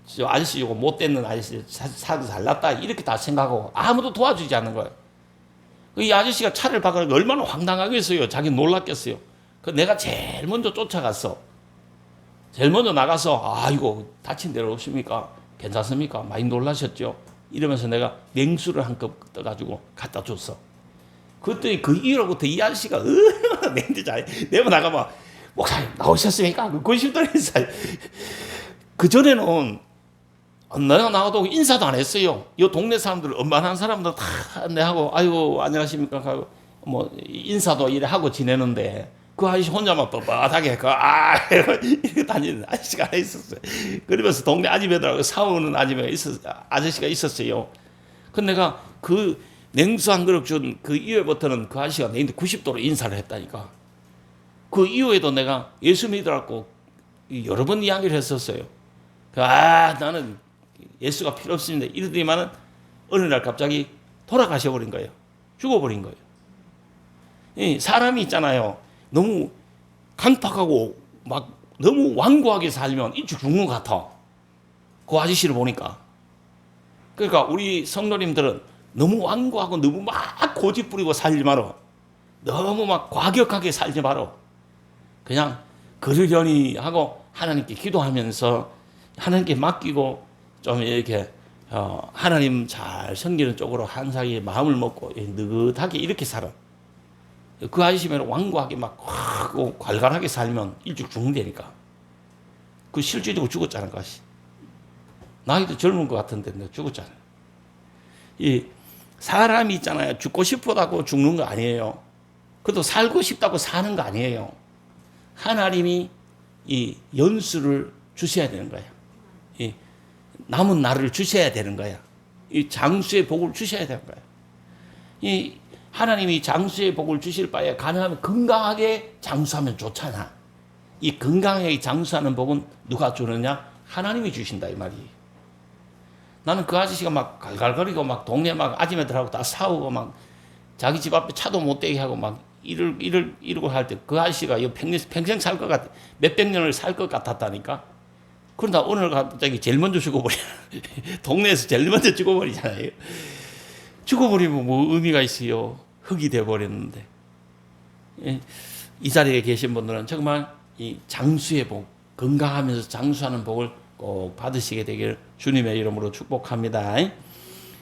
저 아저씨 이거 못됐는 아저씨 사도 잘났다 이렇게 다 생각하고 아무도 도와주지 않는 거야. 이 아저씨가 차를 박으니까 얼마나 황당하겠어요. 자기 놀랐겠어요. 그 내가 제일 먼저 쫓아갔어. 제일 먼저 나가서 이거 다친 데는 없습니까? 괜찮습니까? 많이 놀라셨죠? 이러면서 내가 냉수를 한 컵 떠가지고 갖다 줬어. 그랬더니 그 이후로부터 이 아저씨가 얼마나 내한테 잘해. 내가 나가면 목사님 나오셨습니까? 그 건심들에서 그전에는 내가 나가도 인사도 안 했어요. 이 동네 사람들 엄만한 사람들 다 내하고 아이고 안녕하십니까 하고 뭐 인사도 이래 하고 지내는데 그 아저씨 혼자만 뻣뻣하게 이렇게 다니는 아저씨가 하나 있었어요. 그러면서 동네 아줌마들하고 싸우는 아저씨가 있었어요. 근데 내가 그 냉수 한 그릇 준 그 이후부터는 그 아저씨가 내한테 90도로 인사를 했다니까. 그 이후에도 내가 예수 믿으라고 여러 번 이야기를 했었어요. 나는 예수가 필요 없습니다. 이러더니만은 어느 날 갑자기 돌아가셔버린 거예요. 죽어버린 거예요. 이 사람이 있잖아요. 너무 강팍하고 막 너무 완고하게 살면 일찍 죽는 것 같아. 그 아저씨를 보니까. 그러니까 우리 성도님들은 너무 완고하고 너무 막 고집 부리고 살지 마라. 너무 막 과격하게 살지 마라. 그냥 그러려니 하고 하나님께 기도하면서 하나님께 맡기고 좀 이렇게 하나님 잘 섬기는 쪽으로 항상 마음을 먹고 느긋하게 이렇게 살아. 그 아저씨면 완고하게 막 괄괄하게 살면 일찍 죽는다니까. 그 실제적으로 죽었잖아, 그 아저씨. 나이도 젊은 것 같은데 내가 죽었잖아. 이 사람이 있잖아요. 죽고 싶다고 죽는 거 아니에요. 그래도 살고 싶다고 사는 거 아니에요. 하나님이 이 연수를 주셔야 되는 거야. 이 남은 날을 주셔야 되는 거야. 이 장수의 복을 주셔야 되는 거야. 이 하나님이 장수의 복을 주실 바에 가능하면 건강하게 장수하면 좋잖아. 이 건강하게 장수하는 복은 누가 주느냐? 하나님이 주신다 이 말이에요. 나는 그 아저씨가 막 갈갈거리고 막 동네 막 아줌마들하고 다 싸우고 막 자기 집 앞에 차도 못 대게 하고 막 이러고 할 때 그 아저씨가 평생 살 것 같아. 몇백 년을 살 것 같았다니까. 그러다 오늘 갑자기 제일 먼저 죽어버려. 동네에서 제일 먼저 죽어버리잖아요. 죽어버리면 뭐 의미가 있어요. 흙이 돼버렸는데. 이 자리에 계신 분들은 정말 이 장수의 복, 건강하면서 장수하는 복을 꼭 받으시게 되기를 주님의 이름으로 축복합니다.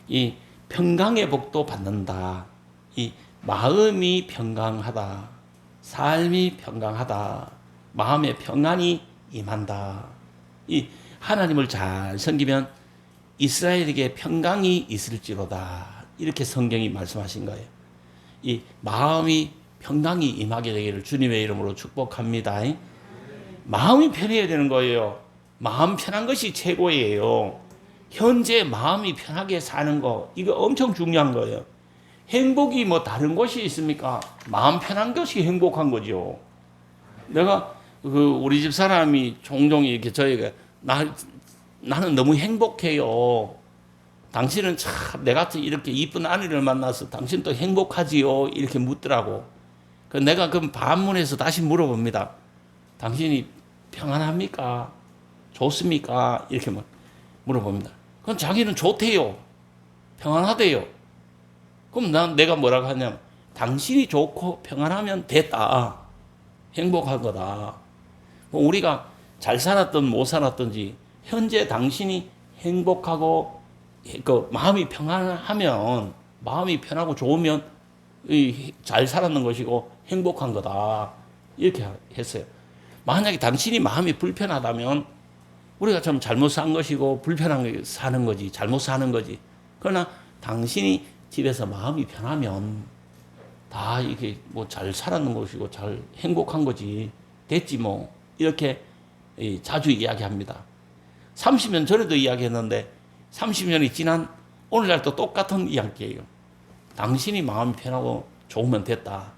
이 평강의 복도 받는다. 이 마음이 평강하다. 삶이 평강하다. 마음의 평안이 임한다. 이 하나님을 잘 섬기면 이스라엘에게 평강이 있을지로다. 이렇게 성경이 말씀하신 거예요. 이 마음이 평강이 임하게 되기를 주님의 이름으로 축복합니다. 마음이 편해야 되는 거예요. 마음 편한 것이 최고예요. 현재 마음이 편하게 사는 거, 이거 엄청 중요한 거예요. 행복이 뭐 다른 것이 있습니까? 마음 편한 것이 행복한 거죠. 내가 우리 집 사람이 종종 이렇게 저에게 나는 너무 행복해요. 당신은 참 내 같은 이렇게 이쁜 아내를 만나서 당신도 행복하지요? 이렇게 묻더라고. 내가 그럼 반문해서 다시 물어봅니다. 당신이 평안합니까? 좋습니까? 이렇게 물어봅니다. 그럼 자기는 좋대요. 평안하대요. 그럼 내가 뭐라고 하냐면 당신이 좋고 평안하면 됐다. 행복한 거다. 우리가 잘 살았든 못 살았든지 현재 당신이 행복하고 그 마음이 평안하면 마음이 편하고 좋으면 잘 살았는 것이고 행복한 거다. 이렇게 했어요. 만약에 당신이 마음이 불편하다면 우리가 좀 잘못 산 것이고 불편하게 사는 거지. 잘못 사는 거지. 그러나 당신이 집에서 마음이 편하면 다 이게 뭐 잘 살았는 것이고 잘 행복한 거지. 됐지 뭐. 이렇게 자주 이야기합니다. 30년 전에도 이야기했는데 30년이 지난 오늘날도 똑같은 이야기예요. 당신이 마음이 편하고 좋으면 됐다.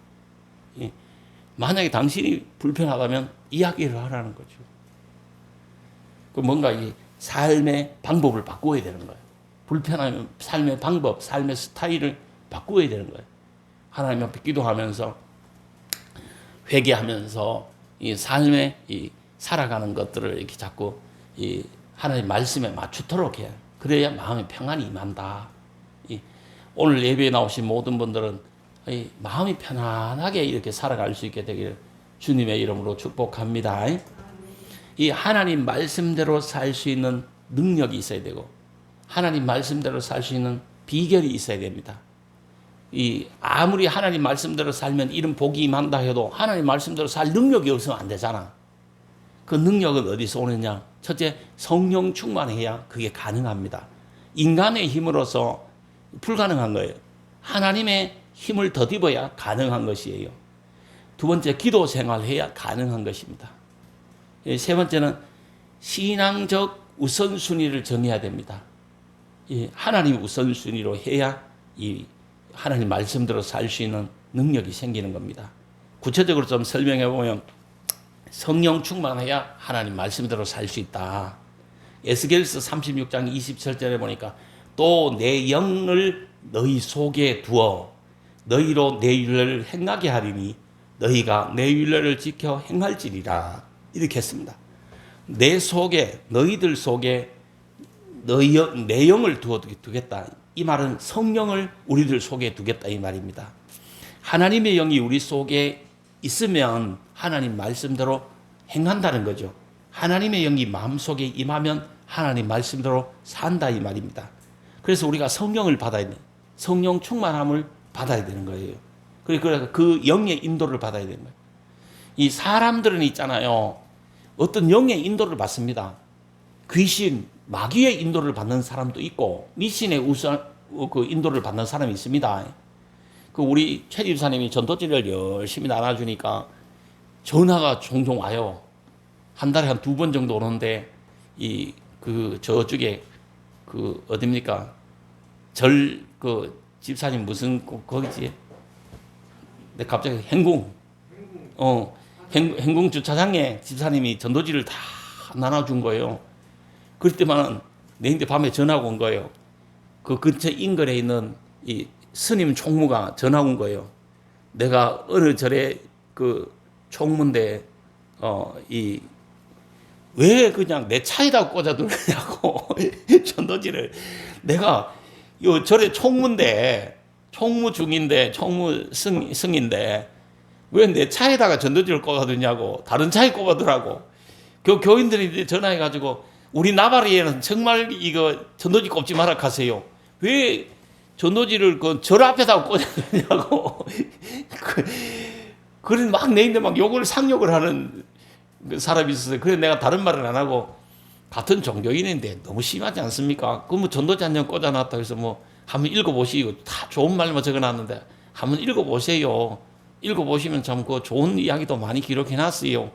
만약에 당신이 불편하다면 이야기를 하라는 거죠. 뭔가 이 삶의 방법을 바꿔야 되는 거예요. 불편하면 삶의 방법, 삶의 스타일을 바꾸어야 되는 거예요. 하나님 앞에 기도하면서 회개하면서 이 삶에 이 살아가는 것들을 이렇게 자꾸 이 하나님 말씀에 맞추도록 해요. 그래야 마음에 평안이 임한다. 오늘 예배에 나오신 모든 분들은 이 마음이 편안하게 이렇게 살아갈 수 있게 되기를 주님의 이름으로 축복합니다. 이 하나님 말씀대로 살 수 있는 능력이 있어야 되고 하나님 말씀대로 살 수 있는 비결이 있어야 됩니다. 이 아무리 하나님 말씀대로 살면 이런 복이 임한다 해도 하나님 말씀대로 살 능력이 없으면 안 되잖아. 그 능력은 어디서 오느냐? 첫째, 성령 충만해야 그게 가능합니다. 인간의 힘으로서 불가능한 거예요. 하나님의 힘을 덧입어야 가능한 것이에요. 두 번째, 기도 생활해야 가능한 것입니다. 세 번째는 신앙적 우선순위를 정해야 됩니다. 하나님 우선순위로 해야 이 하나님 말씀대로 살 수 있는 능력이 생기는 겁니다. 구체적으로 좀 설명해 보면 성령 충만해야 하나님 말씀대로 살 수 있다. 에스겔서 36장 20절에 보니까 또 내 영을 너희 속에 두어 너희로 내 율례를 행하게 하리니 너희가 내 율례를 지켜 행할지리라. 이렇게 했습니다. 내 속에 너희들 속에 내 영을 두겠다. 이 말은 성령을 우리들 속에 두겠다 이 말입니다. 하나님의 영이 우리 속에 있으면 하나님 말씀대로 행한다는 거죠. 하나님의 영이 마음속에 임하면 하나님 말씀대로 산다 이 말입니다. 그래서 우리가 성령을 받아야 돼. 성령 충만함을 받아야 되는 거예요. 그래서 그 영의 인도를 받아야 되는 거예요. 이 사람들은 있잖아요. 어떤 영의 인도를 받습니다. 귀신, 마귀의 인도를 받는 사람도 있고 미신의 그 인도를 받는 사람이 있습니다. 그 우리 최 집사님이 전도지를 열심히 나눠주니까 전화가 종종 와요. 한 달에 한 2번 정도 오는데 저쪽에 어딥니까? 집사님 무슨 거기지? 근데 갑자기 행궁 주차장에 집사님이 전도지를 다 나눠준 거예요. 그럴 때만 내인데 밤에 전화가 온 거예요. 그 근처 인근에 있는 이 스님 총무가 전화가 온 거예요. 내가 어느 절에 그 총무인데 왜 그냥 내 차에다 꽂아두느냐고 전도지를 내가 요 절에 총무인데 총무 중인데 총무 승인데 왜 내 차에다가 전도지를 꽂아두냐고 다른 차에 꽂아두라고 교인들이 전화해가지고 우리 나발이에는 정말 이거 전도지 꼽지 마라 하세요. 왜 전도지를 그 절 앞에다가 꽂아두냐고 그래 막 내인데 막 상욕을 하는 그 사람이 있었어요. 그래 내가 다른 말을 안 하고 같은 종교인인데 너무 심하지 않습니까? 그 뭐 전도지 한 장 꽂아놨다 해서 뭐 한번 읽어보시고 다 좋은 말만 적어놨는데 한번 읽어보세요. 읽어보시면 참 그 좋은 이야기도 많이 기록해놨어요.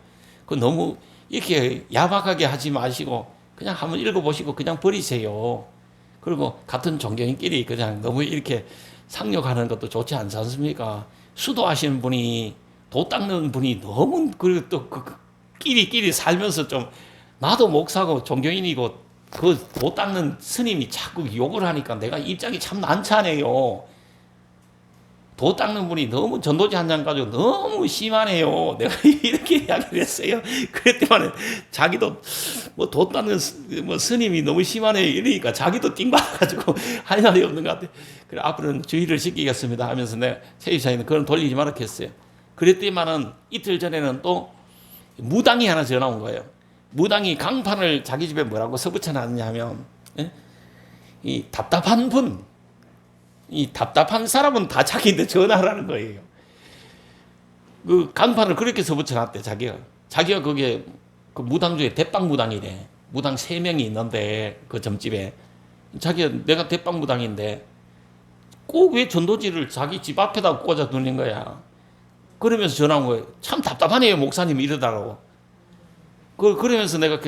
그 너무 이렇게 야박하게 하지 마시고 그냥 한번 읽어보시고 그냥 버리세요. 그리고 같은 종교인끼리 그냥 너무 이렇게 상욕하는 것도 좋지 않지 않습니까? 수도하시는 분이 도 닦는 분이 너무 그리고 또 끼리 살면서 좀 나도 목사고 종교인이고 그 도 닦는 스님이 자꾸 욕을 하니까 내가 입장이 참 난처하네요. 도 닦는 분이 너무 전도지 한 장 가지고 너무 심하네요. 내가 이렇게 이야기를 했어요. 그랬더니 자기도 뭐 도 닦는 뭐 스님이 너무 심하네요. 이러니까 자기도 띵 받아가지고 할 말이 없는 것 같아. 그래 앞으로는 주의를 시키겠습니다 하면서 내가 최유사님은 그건 돌리지 말라 했어요. 그랬더니만은 이틀 전에는 또 무당이 하나 전화 온 거예요. 무당이 강판을 자기 집에 뭐라고 써붙여놨냐 하면 이 답답한 사람은 다 자기한테 전화하라는 거예요. 그 강판을 그렇게 써붙여놨대 자기가 그게 그 무당 중에 대빵 무당이래. 무당 3명이 있는데 그 점집에 자기가 내가 대빵 무당인데 꼭 왜 전도지를 자기 집 앞에다 꽂아두는 거야. 그러면서 전화 온 거예요. 참 답답하네요 목사님 이러더라고. 그러면서 내가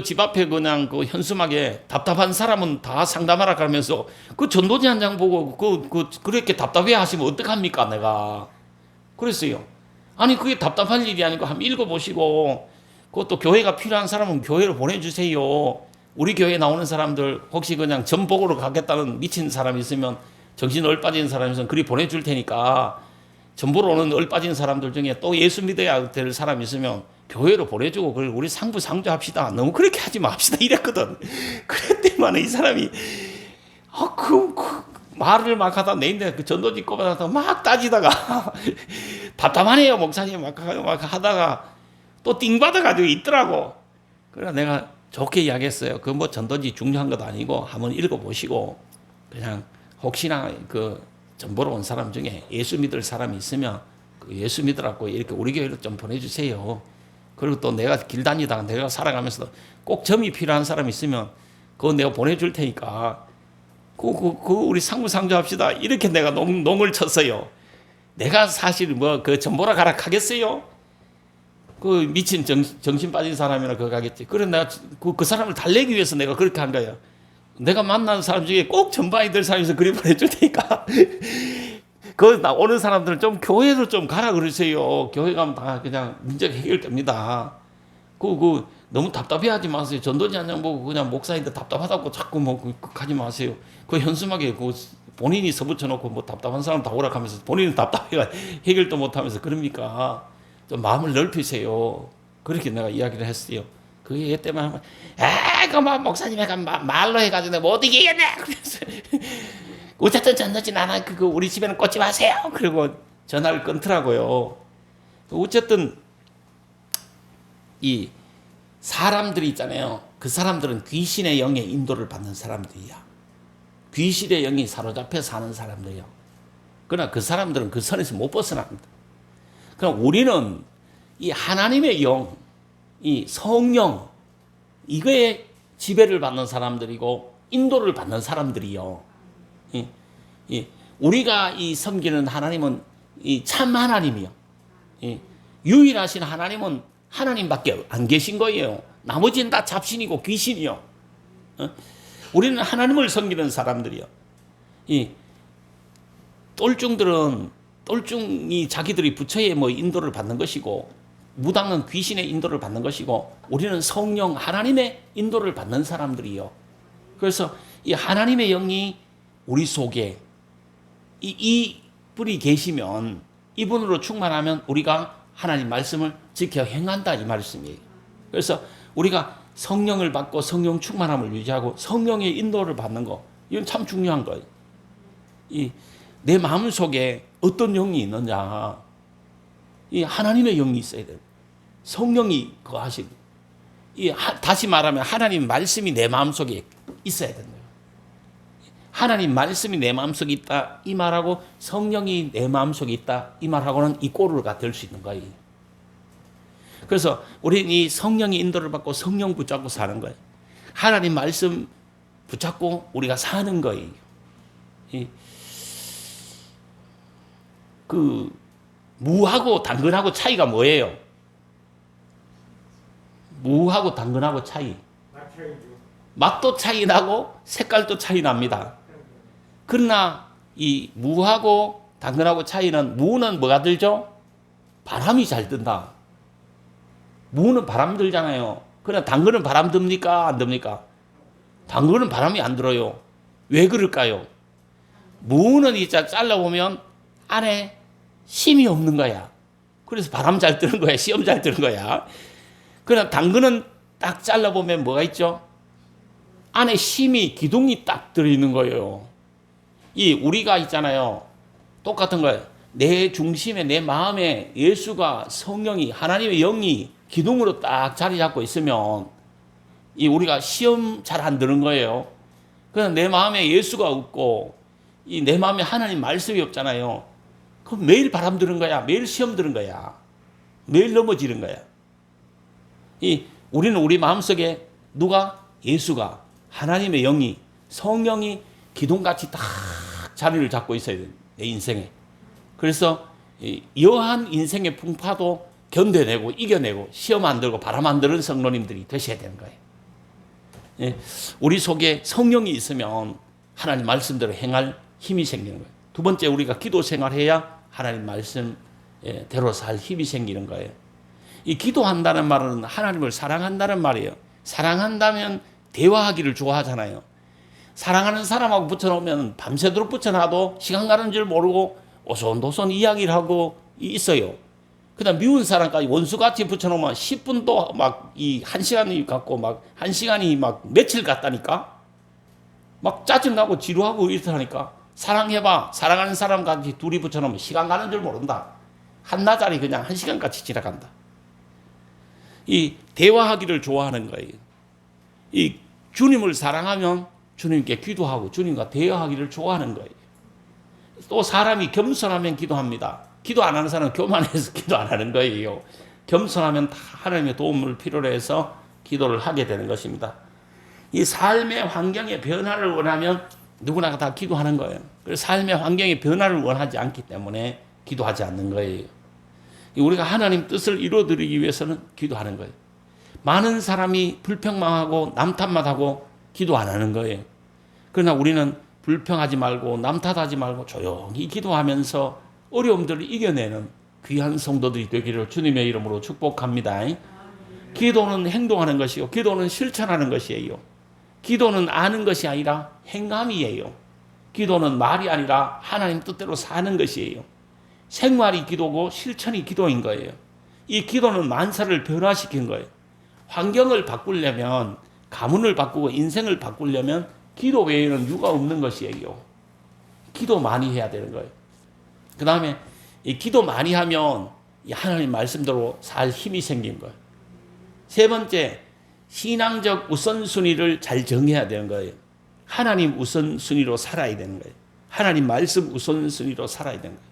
집 앞에 그냥 현수막에 답답한 사람은 다 상담하라 그러면서 그 전도지 한 장 보고 그렇게 답답해 하시면 어떡합니까 내가. 그랬어요. 아니 그게 답답할 일이 아니고 한번 읽어보시고 그것도 교회가 필요한 사람은 교회로 보내주세요. 우리 교회에 나오는 사람들 혹시 그냥 전복으로 가겠다는 미친 사람 있으면 정신 얼빠진 사람에서는 그리 보내줄 테니까 전보로 오는 얼빠진 사람들 중에 또 예수 믿어야 될 사람이 있으면 교회로 보내주고 그걸 우리 상부상조합시다. 너무 그렇게 하지 맙시다 이랬거든. 그랬더니만 이 사람이 말을 막 하다 내인데 그 전도지 꼽아서 막 따지다가 답답하네요 목사님 막 하다가 또 띵 받아가지고 있더라고. 그래서 내가 좋게 이야기했어요. 그 뭐 전도지 중요한 것도 아니고 한번 읽어보시고 그냥 혹시나 그 전보러 온 사람 중에 예수 믿을 사람이 있으면 그 예수 믿으라고 이렇게 우리 교회로 좀 보내주세요. 그리고 또 내가 길 다니다가 내가 살아가면서도 꼭 점이 필요한 사람이 있으면 그거 내가 보내줄 테니까 우리 상부상조합시다. 이렇게 내가 농을 쳤어요. 내가 사실 뭐 그 전보라 가라 하겠어요? 그 미친 정신 빠진 사람이나 그거 가겠지. 그래 내가 그 사람을 달래기 위해서 내가 그렇게 한 거야. 내가 만나는 사람 중에 꼭 전파이 될 사람이 있어 그리 보내줄 테니까 그 오는 사람들은 좀 교회로 좀 가라 그러세요. 교회 가면 다 그냥 문제가 해결됩니다. 너무 답답해하지 마세요. 전도지 한장 보고 그냥 목사인데 답답하다고 자꾸 뭐 하지 마세요. 그 현수막에 본인이 서붙여놓고 뭐 답답한 사람 다 오락하면서 본인은 답답해가 해결도 못하면서 그러니까 좀 마음을 넓히세요. 그렇게 내가 이야기를 했어요. 그게 얘 때문에 하면 그만 목사님 말로 해가지고 내가 못 이기겠네. 그래서 어쨌든 전도지 나나 그거 우리 집에는 꽂지 마세요. 그리고 전화를 끊더라고요. 어쨌든 이 사람들이 있잖아요. 그 사람들은 귀신의 영의 인도를 받는 사람들이야. 귀신의 영이 사로잡혀 사는 사람들이요. 그러나 그 사람들은 그 선에서 못 벗어납니다. 그럼 우리는 이 하나님의 영, 이 성령, 이거에 지배를 받는 사람들이고 인도를 받는 사람들이요. 우리가 이 섬기는 하나님은 이 참 하나님이요. 유일하신 하나님은 하나님밖에 안 계신 거예요. 나머지는 다 잡신이고 귀신이요. 우리는 하나님을 섬기는 사람들이요. 이 똘중이 자기들이 부처의 뭐 인도를 받는 것이고 무당은 귀신의 인도를 받는 것이고 우리는 성령 하나님의 인도를 받는 사람들이요. 그래서 이 하나님의 영이 우리 속에 이분이 계시면 이분으로 충만하면 우리가 하나님 말씀을 지켜 행한다 이 말씀이에요. 그래서 우리가 성령을 받고 성령 충만함을 유지하고 성령의 인도를 받는 거 이건 참 중요한 거예요. 내 마음 속에 어떤 영이 있느냐 이 하나님의 영이 있어야 돼요. 성령이 거하시고 다시 말하면 하나님 말씀이 내 마음 속에 있어야 된다. 하나님 말씀이 내 마음속에 있다 이 말하고 성령이 내 마음속에 있다 이 말하고는 이 꼬르가 될 수 있는 거예요. 그래서 우리는 이 성령의 인도를 받고 성령 붙잡고 사는 거예요. 하나님 말씀 붙잡고 우리가 사는 거예요. 그 무하고 당근하고 차이가 뭐예요? 무하고 당근하고 차이. 맛도 차이 나고 색깔도 차이 납니다. 그러나 이 무하고 당근하고 차이는 무는 뭐가 들죠? 바람이 잘 든다. 무는 바람 들잖아요. 그러나 당근은 바람 듭니까? 안 듭니까? 당근은 바람이 안 들어요. 왜 그럴까요? 무는 이자 잘라보면 안에 심이 없는 거야. 그래서 바람 잘 드는 거야. 시험 잘 드는 거야. 그러나 당근은 딱 잘라보면 뭐가 있죠? 안에 심이 기둥이 딱 들어있는 거예요. 우리가 있잖아요. 똑같은 거예요. 내 중심에 내 마음에 예수가 성령이 하나님의 영이 기둥으로 딱 자리 잡고 있으면 우리가 시험 잘 안 드는 거예요. 그냥 내 마음에 예수가 없고 내 마음에 하나님 말씀이 없잖아요. 그럼 매일 바람 드는 거야. 매일 시험 드는 거야. 매일 넘어지는 거야. 우리는 우리 마음속에 누가? 예수가 하나님의 영이 성령이 기둥같이 딱 자리를 잡고 있어야 돼. 내 인생에. 그래서 여한 인생의 풍파도 견뎌내고 이겨내고 시험 안 들고 바람 안 드는 성도님들이 되셔야 되는 거예요. 우리 속에 성령이 있으면 하나님 말씀대로 행할 힘이 생기는 거예요. 두 번째 우리가 기도 생활해야 하나님 말씀대로 살 힘이 생기는 거예요. 이 기도한다는 말은 하나님을 사랑한다는 말이에요. 사랑한다면 대화하기를 좋아하잖아요. 사랑하는 사람하고 붙여놓으면 밤새도록 붙여놔도 시간 가는 줄 모르고 오손도손 이야기를 하고 있어요. 그다음 미운 사람까지 원수같이 붙여놓으면 10분도 막 이 1시간이 갖고 막 1시간이 막 며칠 같다니까. 막 짜증나고 지루하고 이렇다니까. 사랑해봐. 사랑하는 사람같이 둘이 붙여놓으면 시간 가는 줄 모른다. 한나절이 그냥 1시간같이 지나간다. 이 대화하기를 좋아하는 거예요. 이 주님을 사랑하면 주님께 기도하고 주님과 대화하기를 좋아하는 거예요. 또 사람이 겸손하면 기도합니다. 기도 안 하는 사람은 교만해서 기도 안 하는 거예요. 겸손하면 다 하나님의 도움을 필요로 해서 기도를 하게 되는 것입니다. 이 삶의 환경의 변화를 원하면 누구나 다 기도하는 거예요. 그래서 삶의 환경의 변화를 원하지 않기 때문에 기도하지 않는 거예요. 우리가 하나님 뜻을 이루어드리기 위해서는 기도하는 거예요. 많은 사람이 불평만 남 탓만 하고 기도 안 하는 거예요. 그러나 우리는 불평하지 말고 남 탓하지 말고 조용히 기도하면서 어려움들을 이겨내는 귀한 성도들이 되기를 주님의 이름으로 축복합니다. 기도는 행동하는 것이요, 기도는 실천하는 것이에요. 기도는 아는 것이 아니라 행함이에요. 기도는 말이 아니라 하나님 뜻대로 사는 것이에요. 생활이 기도고 실천이 기도인 거예요. 이 기도는 만사를 변화시킨 거예요. 환경을 바꾸려면, 가문을 바꾸고 인생을 바꾸려면 기도 외에는 유가 없는 것이에요. 기도 많이 해야 되는 거예요. 그 다음에 이 기도 많이 하면 이 하나님 말씀대로 살 힘이 생긴 거예요. 세 번째, 신앙적 우선순위를 잘 정해야 되는 거예요. 하나님 우선순위로 살아야 되는 거예요. 하나님 말씀 우선순위로 살아야 되는 거예요.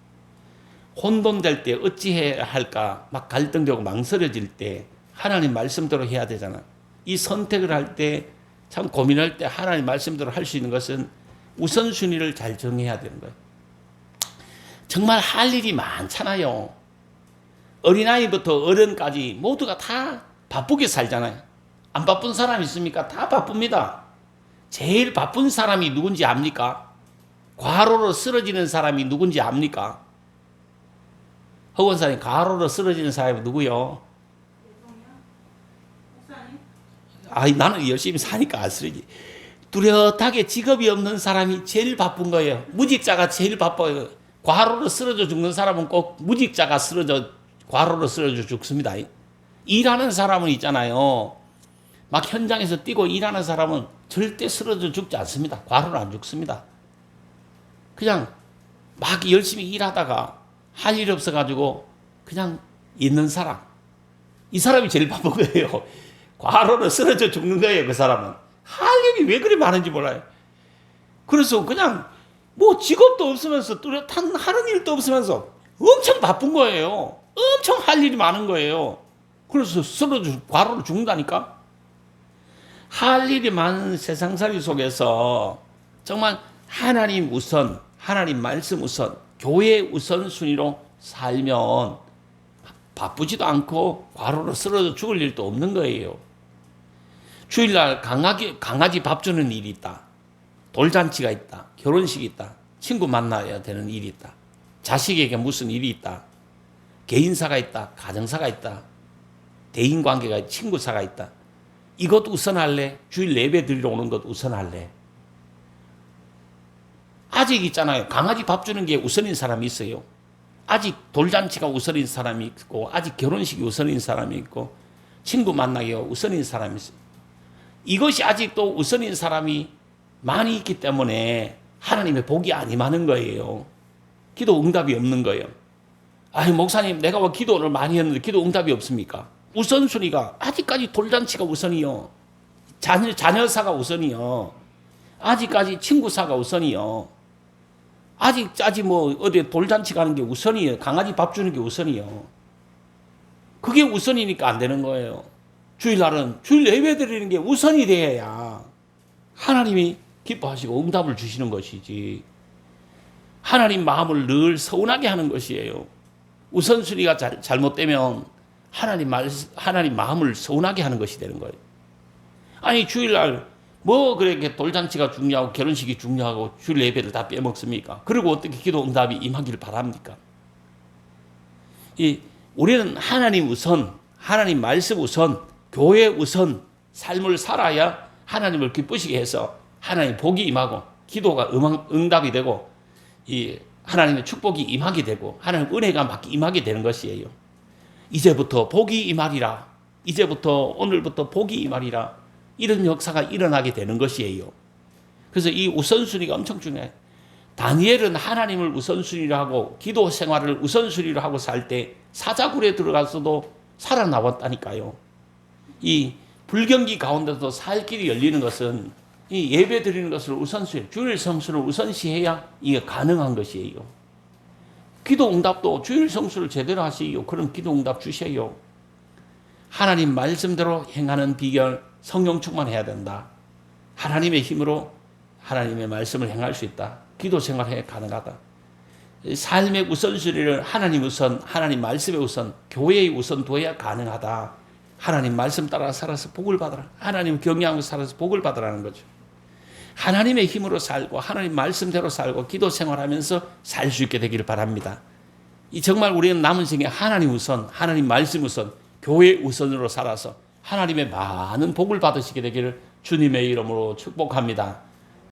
혼돈될 때 어찌해야 할까 막 갈등되고 망설여질 때 하나님 말씀대로 해야 되잖아. 이 선택을 할 때 참 고민할 때 하나님 말씀대로 할 수 있는 것은 우선순위를 잘 정해야 되는 거예요. 정말 할 일이 많잖아요. 어린아이부터 어른까지 모두가 다 바쁘게 살잖아요. 안 바쁜 사람 있습니까? 다 바쁩니다. 제일 바쁜 사람이 누군지 압니까? 과로로 쓰러지는 사람이 누군지 압니까? 허건사님, 과로로 쓰러지는 사람이 누구요? 아이, 나는 열심히 사니까 안 쓰러지. 뚜렷하게 직업이 없는 사람이 제일 바쁜 거예요. 무직자가 제일 바빠요. 과로로 쓰러져 죽는 사람은 꼭 무직자가 과로로 쓰러져 죽습니다. 일하는 사람은 있잖아요. 막 현장에서 뛰고 일하는 사람은 절대 쓰러져 죽지 않습니다. 과로로 안 죽습니다. 그냥 막 열심히 일하다가 할 일 없어가지고 그냥 있는 사람. 이 사람이 제일 바쁜 거예요. 과로로 쓰러져 죽는 거예요, 그 사람은. 할 일이 왜 그리 많은지 몰라요. 그래서 그냥 뭐 직업도 없으면서 뚜렷한 하는 일도 없으면서 엄청 바쁜 거예요. 엄청 할 일이 많은 거예요. 그래서 과로로 죽는다니까? 할 일이 많은 세상살이 속에서 정말 하나님 우선, 하나님 말씀 우선, 교회 우선순위로 살면 바쁘지도 않고 과로로 쓰러져 죽을 일도 없는 거예요. 주일날 강아지 밥 주는 일이 있다. 돌잔치가 있다. 결혼식이 있다. 친구 만나야 되는 일이 있다. 자식에게 무슨 일이 있다. 개인사가 있다. 가정사가 있다. 대인관계가 있다. 친구사가 있다. 이것 우선할래? 주일 예배 드리러 오는 것 우선할래? 아직 있잖아요. 강아지 밥 주는 게 우선인 사람이 있어요. 아직 돌잔치가 우선인 사람이 있고, 아직 결혼식이 우선인 사람이 있고, 친구 만나기가 우선인 사람이 있어요. 이것이 아직도 우선인 사람이 많이 있기 때문에 하나님의 복이 안 임하는 거예요. 기도 응답이 없는 거예요. 아니, 목사님, 내가 왜 기도를 많이 했는데 기도 응답이 없습니까? 우선순위가 아직까지 돌잔치가 우선이요. 자녀사가 우선이요. 아직까지 친구사가 우선이요. 아직까지 뭐 어디 돌잔치 가는 게 우선이에요. 강아지 밥 주는 게 우선이요. 그게 우선이니까 안 되는 거예요. 주일날은 주일 예배 드리는 게 우선이 돼야 하나님이 기뻐하시고 응답을 주시는 것이지. 하나님 마음을 늘 서운하게 하는 것이에요. 우선순위가 잘못되면 하나님 마음을 서운하게 하는 것이 되는 거예요. 아니, 주일날 뭐 그렇게 돌잔치가 중요하고 결혼식이 중요하고 주일 예배를 다 빼먹습니까? 그리고 어떻게 기도 응답이 임하기를 바랍니까? 우리는 하나님 우선, 하나님 말씀 우선, 교회 우선 삶을 살아야 하나님을 기쁘시게 해서 하나님 복이 임하고 기도가 응답이 되고 이 하나님의 축복이 임하게 되고 하나님 은혜가 막 임하게 되는 것이에요. 이제부터 복이 임하리라. 이제부터 오늘부터 복이 임하리라. 이런 역사가 일어나게 되는 것이에요. 그래서 이 우선순위가 엄청 중요해요. 다니엘은 하나님을 우선순위로 하고 기도 생활을 우선순위로 하고 살 때 사자굴에 들어가서도 살아나왔다니까요. 이 불경기 가운데서 살 길이 열리는 것은 이 예배 드리는 것을 우선순위, 주일 성수를 우선시해야 이게 가능한 것이에요. 기도 응답도 주일 성수를 제대로 하시요. 그럼 기도 응답 주셔요. 하나님 말씀대로 행하는 비결, 성령 충만해야 된다. 하나님의 힘으로 하나님의 말씀을 행할 수 있다. 기도 생활에 가능하다. 삶의 우선순위를 하나님 우선, 하나님 말씀의 우선, 교회의 우선 둬야 가능하다. 하나님 말씀 따라 살아서 복을 받으라. 하나님 경외하고 살아서 복을 받으라는 거죠. 하나님의 힘으로 살고 하나님 말씀대로 살고 기도 생활하면서 살 수 있게 되기를 바랍니다. 정말 우리는 남은 생에 하나님 우선, 하나님 말씀 우선, 교회 우선으로 살아서 하나님의 많은 복을 받으시게 되기를 주님의 이름으로 축복합니다.